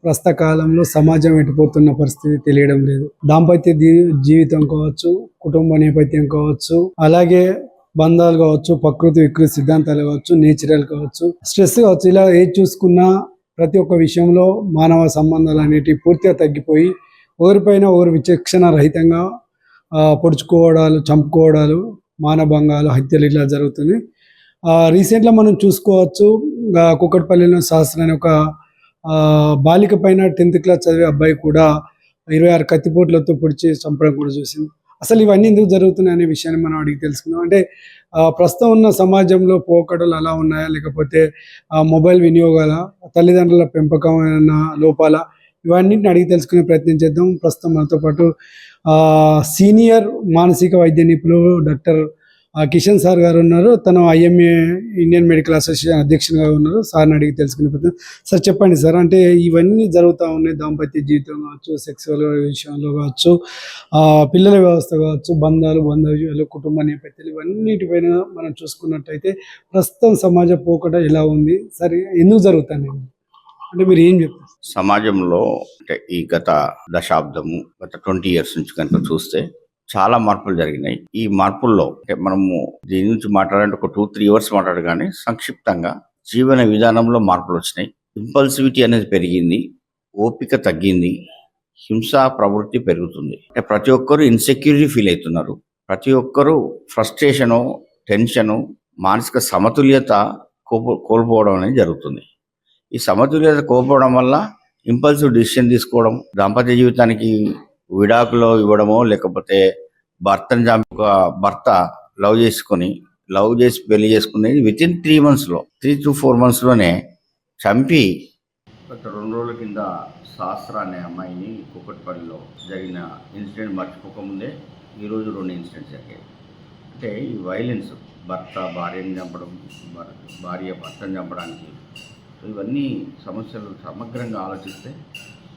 ప్రస్తుత కాలంలో సమాజం ఎటుపోతున్న పరిస్థితి తెలియడం లేదు. దాంపత్య జీవితం కావచ్చు, కుటుంబ నేపథ్యం కావచ్చు, అలాగే బంధాలు కావచ్చు, ప్రకృతి వికృతి సిద్ధాంతాలు కావచ్చు, నేచురల్ కావచ్చు, స్ట్రెస్ కావచ్చు, ఇలా ఏది చూసుకున్నా ప్రతి ఒక్క విషయంలో మానవ సంబంధాలు అనేటివి పూర్తిగా తగ్గిపోయి ఒకరిపైన ఒకరు విచక్షణ రహితంగా పొడుచుకోవడాలు, చంపుకోవడాలు, మానభంగాలు, హత్యలు ఇలా జరుగుతుంది. రీసెంట్గా మనం చూసుకోవచ్చు, కూకట్పల్లిలో శాస్త్రి అనే ఒక బాలిక పైన 10th క్లాస్ చదివే అబ్బాయి కూడా 26 కత్తిపోట్లతో పొడిచి చంపడం కూడా చూసింది. అసలు ఇవన్నీ ఎందుకు జరుగుతున్నాయి అనే విషయాన్ని మనం అడిగి తెలుసుకుందాం. అంటే ప్రస్తుతం ఉన్న సమాజంలో పోకడలు అలా ఉన్నాయా, లేకపోతే మొబైల్ వినియోగాల, తల్లిదండ్రుల పెంపకమైన లోపాల, ఇవన్నింటిని అడిగి తెలుసుకునే ప్రయత్నం చేద్దాం. ప్రస్తుతం మనతో పాటు సీనియర్ మానసిక వైద్య నిపుణులు డాక్టర్ కిషన్ సార్ గారు ఉన్నారు. తను IMA ఇండియన్ మెడికల్ అసోసియేషన్ అధ్యక్షునిగా ఉన్నారు. సార్ని అడిగి తెలుసుకునే ప్రయత్నం. సార్ చెప్పండి సార్, అంటే ఇవన్నీ జరుగుతూ ఉన్నాయి, దాంపత్య జీవితం కావచ్చు, సెక్సువల్ విషయంలో కావచ్చు, పిల్లల వ్యవస్థ కావచ్చు, బంధాలు, బంధువులు, కుటుంబ నేపథ్యాలు, ఇవన్నిటిపైన మనం చూసుకున్నట్టయితే ప్రస్తుతం సమాజ పోకడ ఎలా ఉంది, సరే ఎందుకు జరుగుతాయి అంటే మీరు ఏం చెప్తారు? సమాజంలో అంటే ఈ గత దశాబ్దము, గత 20 years నుంచి కనుక చూస్తే చాలా మార్పులు జరిగినాయి. ఈ మార్పుల్లో అంటే మనము దీని నుంచి మాట్లాడాలంటే ఒక 2-3 hours మాట్లాడు, కానీ సంక్షిప్తంగా జీవన విధానంలో మార్పులు వచ్చినాయి. ఇంపల్సివిటీ అనేది పెరిగింది, ఓపిక తగ్గింది, హింసా ప్రవృత్తి పెరుగుతుంది. అంటే ప్రతి ఒక్కరు ఇన్సెక్యూరిటీ ఫీల్ అవుతున్నారు. ప్రతి ఒక్కరు ఫ్రస్ట్రేషను, టెన్షను, మానసిక సమతుల్యత కోల్పోవడం అనేది జరుగుతుంది. ఈ సమతుల్యత కోల్పోవడం వల్ల ఇంపల్సివ్ డిసిషన్ తీసుకోవడం, దాంపత్య జీవితానికి విడాకులు ఇవ్వడమో, లేకపోతే భర్త లవ్ చేసి పెళ్లి చేసుకునేది వితిన్ 3 monthsలో, 3 to 4 monthsలోనే చంపి. గత 2 రోజుల కింద శాస్త్ర అనే అమ్మాయిని కూకట్పల్లిలో జరిగిన ఇన్సిడెంట్ మర్చిపోకముందే ఈరోజు 2 ఇన్సిడెంట్స్ జరిగాయి. అంటే ఈ వైలెన్స్, భర్త భార్యని చంపడం, భార్య భర్తను చంపడానికి, ఇవన్నీ సమస్యలు సమగ్రంగా ఆలోచిస్తే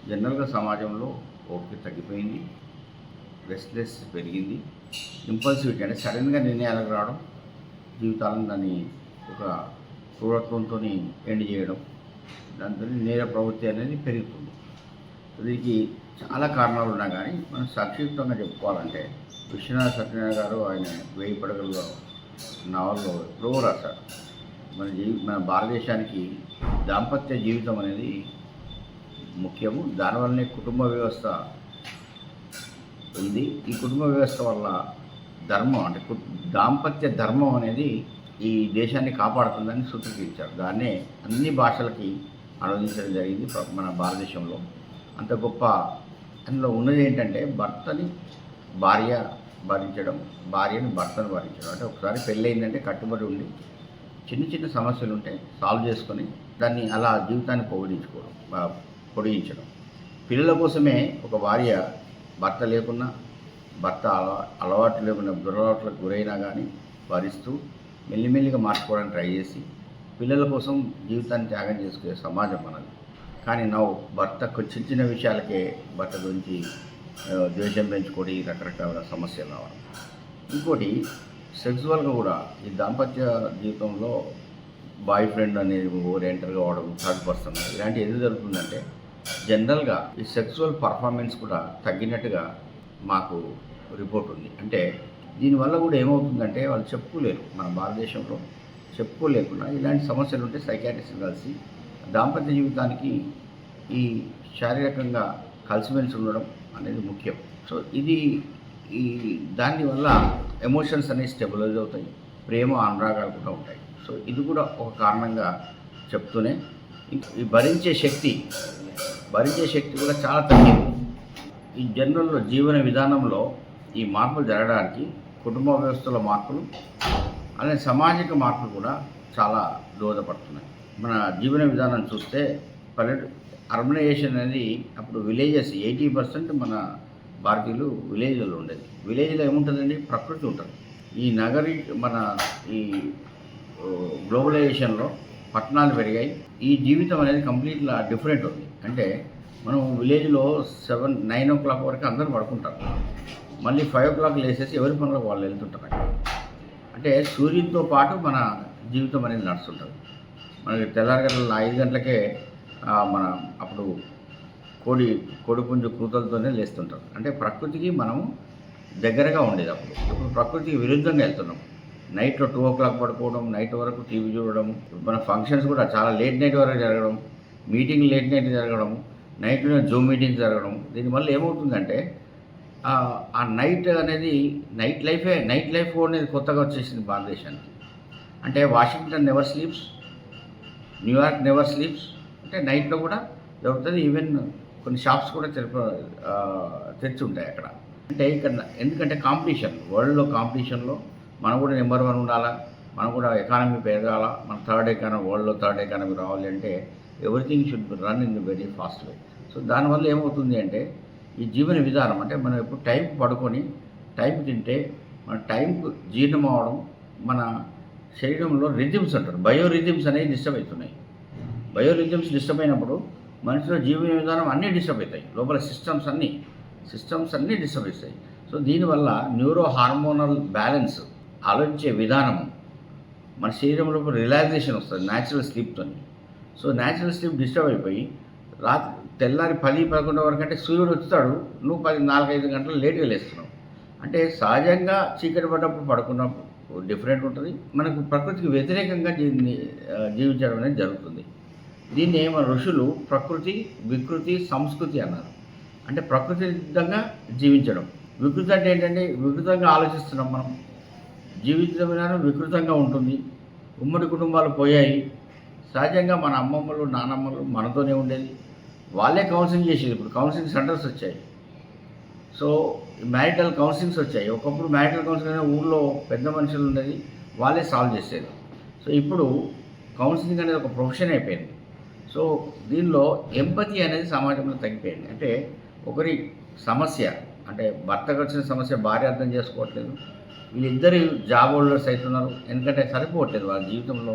జనరల్గా సమాజంలో ఓపిక తగ్గిపోయింది, రెస్ట్లెస్ పెరిగింది, ఇంపల్సివిటీ అంటే సడన్గా నిర్ణయాలకు రావడం, జీవితాలను దాన్ని ఒక క్రూరత్వంతో ఎండ్ చేయడం, దాంతో నేర ప్రవృత్తి అనేది పెరుగుతుంది. దీనికి చాలా కారణాలు ఉన్నా కానీ మనం సంక్షిప్తంగా చెప్పుకోవాలంటే విశ్వనాథ సత్యనారాయణ గారు ఆయన 1000 పడగల్లో నవల్లో ఎప్పుడో రాశారు. మన భారతదేశానికి దాంపత్య జీవితం అనేది ముఖ్యము, దానివల్లనే కుటుంబ వ్యవస్థ ఉంది. ఈ కుటుంబ వ్యవస్థ వల్ల ధర్మం అంటే దాంపత్య ధర్మం అనేది ఈ దేశాన్ని కాపాడుతుందని సూచించారు. దాన్నే అన్ని భాషలకి అనువదించడం జరిగింది మన భారతదేశంలో. అంత గొప్ప అందులో ఉన్నది ఏంటంటే భర్తని భార్య భరించడం, భార్యని భర్తను భరించడం. అంటే ఒకసారి పెళ్ళయిందంటే కట్టుబడి ఉండి చిన్న చిన్న సమస్యలు ఉంటే సాల్వ్ చేసుకొని దాన్ని అలా జీవితాన్ని పొడిగించడం. పిల్లల కోసమే ఒక భార్య భర్త లేకున్నా, భర్త అలవాటు లేకుండా దురలవాట్లకు గురైనా కానీ భరిస్తూ మెల్లిమెల్లిగా మార్చుకోవడానికి ట్రై చేసి పిల్లల కోసం జీవితాన్ని త్యాగం చేసుకునే సమాజం మనది. కానీ భర్తకు చిన్న చిన్న విషయాలకే భర్త గురించి ద్వేషం పెంచుకొని రకరకాల సమస్యలు రావడం. ఇంకోటి సెక్సువల్గా కూడా ఈ దాంపత్య జీవితంలో బాయ్ ఫ్రెండ్ అనేది ఓరియంటర్గా అవడం, థర్డ్ పర్సన్, ఇలాంటివి ఎందుకు జరుగుతుందంటే జనరల్గా ఈ సెక్సువల్ పర్ఫార్మెన్స్ కూడా తగ్గినట్టుగా మాకు రిపోర్ట్ ఉంది. అంటే దీనివల్ల కూడా ఏమవుతుందంటే వాళ్ళు చెప్పుకోలేరు, మన భారతదేశంలో చెప్పుకోలేకుండా ఇలాంటి సమస్యలు ఉంటే సైకాట్రిస్ట్ కలిసి దాంపత్య జీవితానికి ఈ శారీరకంగా కలిసిమెలిసి ఉండడం అనేది ముఖ్యం. సో ఇది దానివల్ల ఎమోషన్స్ అనేవి స్టెబిలైజ్ అవుతాయి, ప్రేమ అనురాగాలు కూడా ఉంటాయి. సో ఇది కూడా ఒక కారణంగా చెప్తూనే ఈ భరించే శక్తి కూడా చాలా తగ్గింది. ఈ జనరల్లో జీవన విధానంలో ఈ మార్పులు జరగడానికి కుటుంబ వ్యవస్థలో మార్పులు అలాగే సామాజిక మార్పులు కూడా చాలా దోహదపడుతున్నాయి. మన జీవన విధానం చూస్తే అర్బనైజేషన్ అనేది అప్పుడు విలేజెస్ 80% మన భారతీయులు విలేజ్లో ఉండేది. విలేజ్లో ఏముంటుందండి, ప్రకృతి ఉంటుంది. ఈ ఈ గ్లోబలైజేషన్లో పట్టణాలు పెరిగాయి, ఈ జీవితం అనేది కంప్లీట్గా డిఫరెంట్ ఉంది. అంటే మనం విలేజ్లో 9 o'clock వరకు అందరూ పడుకుంటారు, మళ్ళీ 5 o'clock లేసేసి ఎవరి పనులకు వాళ్ళు వెళ్తుంటారు. అంటే సూర్యునితో పాటు మన జీవితం అనేది నడుస్తుంటుంది. మనకి తెల్లారగల 5 గంటలకే మన అప్పుడు కోడిపుంజు కూతలతోనే లేస్తుంటారు. అంటే ప్రకృతికి మనము దగ్గరగా ఉండేది అప్పుడు. ఇప్పుడు ప్రకృతికి విరుద్ధంగా వెళ్తున్నాం. నైట్లో 2 o'clock పడుకోవడం, నైట్ వరకు టీవీ చూడడం, మన ఫంక్షన్స్ కూడా చాలా లేట్ నైట్ వరకు జరగడం, మీటింగ్ లేట్ నైట్ జరగడం, నైట్లోనే జూమ్ మీటింగ్ జరగడం. దీనివల్ల ఏమవుతుందంటే ఆ నైట్ అనేది నైట్ లైఫ్ అనేది కొత్తగా వచ్చేసింది భారతదేశానికి. అంటే Washington never sleeps, New York never sleeps. అంటే నైట్లో కూడా దొరుకుతుంది. ఈవెన్ కొన్ని షాప్స్ కూడా తెరిచి ఉంటాయి అక్కడ. అంటే ఇక్కడ ఎందుకంటే కాంపిటీషన్, వరల్డ్లో కాంపిటీషన్లో మనం కూడా నెంబర్ 1 ఉండాలా, మనం కూడా ఎకానమీ పెరగాల, మన వరల్డ్లో థర్డ్ ఎకానమీ రావాలి అంటే everything should run in the very fast way. So దానివల్ల ఏమవుతుంది అంటే ఈ జీవన విధానం అంటే మనం ఎప్పుడు టైంకి పడుకొని టైంకి తింటే మన టైంకు జీర్ణం అవడం, మన శరీరంలో రిథమ్స్ అంటారు, బయో రిథమ్స్ అనేవి డిస్టర్బ్ అవుతున్నాయి. బయో రిథమ్స్ డిస్టర్బ్ అయినప్పుడు మనిషిలో జీవన విధానం అన్నీ డిస్టర్బ్ అవుతాయి, లోపల సిస్టమ్స్ అన్నీ డిస్టర్బ్ అవుతాయి. సో దీనివల్ల న్యూరో హార్మోనల్ బ్యాలెన్స్, ఆలోచించే విధానము, మన శరీరంలో రిలాక్సేషన్ వస్తుంది న్యాచురల్ స్లీప్తో. సో న్యాచురల్ స్లీప్ డిస్టర్బ్ అయిపోయి రాత్రి తెల్లారి 10-11 వరకు అంటే సూర్యుడు వచ్చాడు, నువ్వు 4-5 గంటలు లేట్గా లేస్తున్నావు. అంటే సహజంగా చీకటి పడ్డప్పుడు పడుకున్నప్పుడు డిఫరెంట్ ఉంటుంది, మనకు ప్రకృతికి వ్యతిరేకంగా జీవించడం అనేది జరుగుతుంది. దీన్ని మన ఋషులు ప్రకృతి, వికృతి, సంస్కృతి అన్నారు. అంటే ప్రకృతి విరుద్ధంగా జీవించడం. వికృతి అంటే ఏంటంటే వికృతంగా ఆలోచిస్తున్నాం మనం, జీవిత విధానం వికృతంగా ఉంటుంది. ఉమ్మడి కుటుంబాలు పోయాయి. సహజంగా మన అమ్మమ్మలు నానమ్మలు మనతోనే ఉండేది, వాళ్ళే కౌన్సిలింగ్ చేసేది. ఇప్పుడు కౌన్సిలింగ్ సెంటర్స్ వచ్చాయి. సో మ్యారిటల్ కౌన్సిలింగ్స్ వచ్చాయి. ఒకప్పుడు మ్యారిటల్ కౌన్సిలింగ్ అనేది ఊళ్ళో పెద్ద మనుషులు ఉండేది, వాళ్ళే సాల్వ్ చేసేది. సో ఇప్పుడు కౌన్సిలింగ్ అనేది ఒక ప్రొఫెషన్ అయిపోయింది. సో దీనిలో ఎంపతి అనేది సమాజంలో తగ్గిపోయింది. అంటే ఒకరి సమస్య, అంటే భర్తకు వచ్చిన సమస్య భార్య అర్థం చేసుకోవట్లేదు, వీళ్ళిద్దరు జాబ్ హోల్డర్స్ అవుతున్నారు. ఎందుకంటే సరిపోవట్లేదు, వాళ్ళ జీవితంలో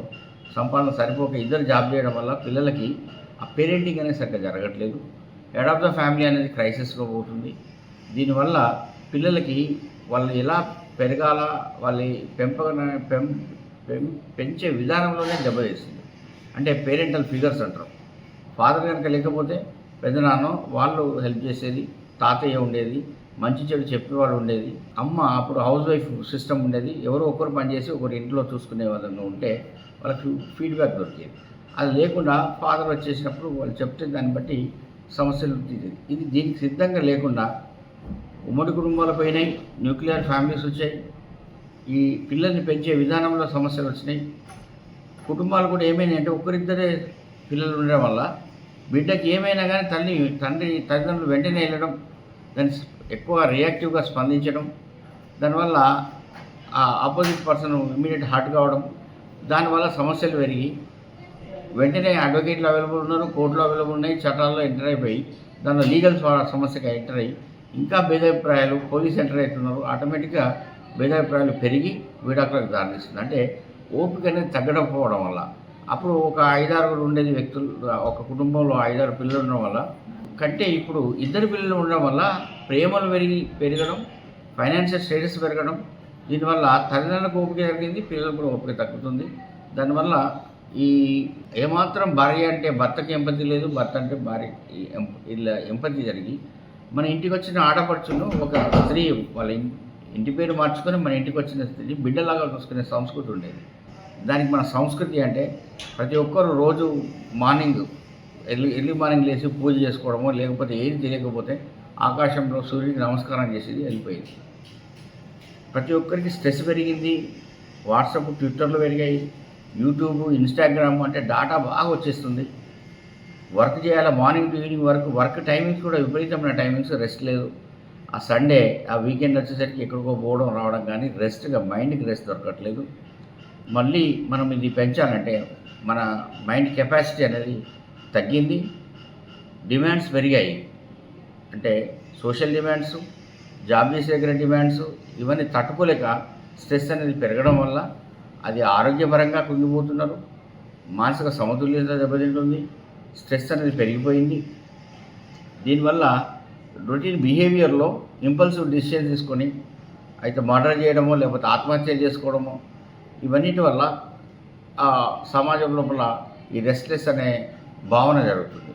సంపాదన సరిపోక ఇద్దరు జాబ్ చేయడం వల్ల పిల్లలకి ఆ పేరెంటింగ్ అనేది సరిగ్గా జరగట్లేదు. హెడ్ ఆఫ్ ద ఫ్యామిలీ అనేది క్రైసిస్లో పోతుంది. దీనివల్ల పిల్లలకి వాళ్ళు ఎలా పెరగాల, వాళ్ళ పెంచే విధానంలోనే దెబ్బతీస్తుంది. అంటే పేరెంటల్ ఫిగర్స్ అంటారు. ఫాదర్ కనుక లేకపోతే పెద్దనాన్న వాళ్ళు హెల్ప్ చేసేది, తాతయ్య ఉండేది, మంచి చెడు చెప్పేవాడు ఉండేది, అమ్మ అప్పుడు హౌస్ వైఫ్ సిస్టమ్ ఉండేది, ఎవరో ఒకరు పనిచేసి ఒకరు ఇంట్లో చూసుకునే విధంగా ఉంటే వాళ్ళకి ఫీడ్బ్యాక్ దొరికేది. అది లేకుండా ఫాదర్ వచ్చేసినప్పుడు వాళ్ళు చెప్తే దాన్ని బట్టి సమస్యలు ఇది దీనికి సిద్ధంగా లేకుండా ఉమ్మడి కుటుంబాలు పోయినాయి, న్యూక్లియర్ ఫ్యామిలీస్ వచ్చాయి, ఈ పిల్లల్ని పెంచే విధానంలో సమస్యలు వచ్చినాయి. కుటుంబాలు కూడా ఏమైనాయి అంటే ఒకరిద్దరే పిల్లలు ఉండడం వల్ల బిడ్డకి ఏమైనా కానీ తల్లిదండ్రులు వెంటనే వెళ్ళడం, దాన్ని ఎక్కువ రియాక్టివ్గా స్పందించడం, దానివల్ల ఆ ఆపోజిట్ పర్సన్ ఇమీడియట్ హార్ట్ కావడం, దానివల్ల సమస్యలు పెరిగి వెంటనే అడ్వకేట్లు అవైలబుల్ ఉన్నారు, కోర్టులు అవైలబుల్ ఉన్నాయి, చట్టాల్లో ఎంటర్ అయిపోయి దానిలో లీగల్ సమస్యగా ఎంటర్ అయ్యి ఇంకా భేదాభిప్రాయాలు పోలీస్ ఎంటర్ అవుతున్నారు. ఆటోమేటిక్గా భేదాభిప్రాయాలు పెరిగి విడాకులకు దారితీస్తుంది. అంటే ఓపిక అనేది తగ్గకపోవడం వల్ల అప్పుడు ఒక 5-6 ఉండేది వ్యక్తులు, ఒక కుటుంబంలో 5-6 పిల్లలు ఉండడం వల్ల కంటే ఇప్పుడు 2 పిల్లలు ఉండడం వల్ల ప్రేమలు పెరగడం, ఫైనాన్షియల్ స్టేటస్ పెరగడం, దీనివల్ల తల్లిదండ్రులకు ఓపిక తగ్గింది, పిల్లలకు కూడా ఓపిక తగ్గుతుంది. దానివల్ల ఈ ఏమాత్రం భార్య అంటే భర్తకి ఎంపతి లేదు, భర్త అంటే భార్య ఇలా ఎంపతి జరిగి మన ఇంటికి వచ్చిన ఆడపడుచును ఒక స్త్రీ వాళ్ళ ఇంటి పేరు మార్చుకొని మన ఇంటికి వచ్చిన స్త్రీ బిడ్డలాగా చూసుకునే సంస్కృతి ఉండేది. దానికి మన సంస్కృతి అంటే ప్రతి ఒక్కరు రోజు ఎర్లీ మార్నింగ్ లేచి పూజ చేసుకోవడమో లేకపోతే ఏది తెలియకపోతే ఆకాశంలో సూర్యుడికి నమస్కారం చేసేది వెళ్ళిపోయింది. ప్రతి ఒక్కరికి స్ట్రెస్ పెరిగింది, వాట్సాప్ ట్విట్టర్లు పెరిగాయి, యూట్యూబ్ ఇన్స్టాగ్రామ్ అంటే డాటా బాగా వచ్చేస్తుంది. వర్క్ చేయాలి, morning to evening work timings కూడా విపరీతమైన టైమింగ్స్, రెస్ట్ లేదు. ఆ సండే ఆ వీకెండ్ వచ్చేసరికి ఎక్కడికో పోవడం రావడం కానీ రెస్ట్గా మైండ్కి రెస్ట్ దొరకట్లేదు. మళ్ళీ మనం ఇది పెంచాలంటే మన మైండ్ కెపాసిటీ అనేది తగ్గింది, డిమాండ్స్ పెరిగాయి. అంటే సోషల్ డిమాండ్స్, జాబ్ చేసే దగ్గర డిమాండ్స్, ఇవన్నీ తట్టుకోలేక స్ట్రెస్ అనేది పెరగడం వల్ల అది ఆరోగ్యపరంగా కుంగిపోతున్నారు, మానసిక సమతుల్యత దెబ్బతింటుంది, స్ట్రెస్ అనేది పెరిగిపోయింది. దీనివల్ల రొటీన్ బిహేవియర్లో ఇంపల్సివ్ డిసిషన్ తీసుకొని అయితే మర్డర్ చేయడమో లేకపోతే ఆత్మహత్య చేసుకోవడమో ఇవన్నిటి వల్ల సమాజం లోపల ఈ రెస్ట్లెస్ అనే భావన జరుగుతుంది.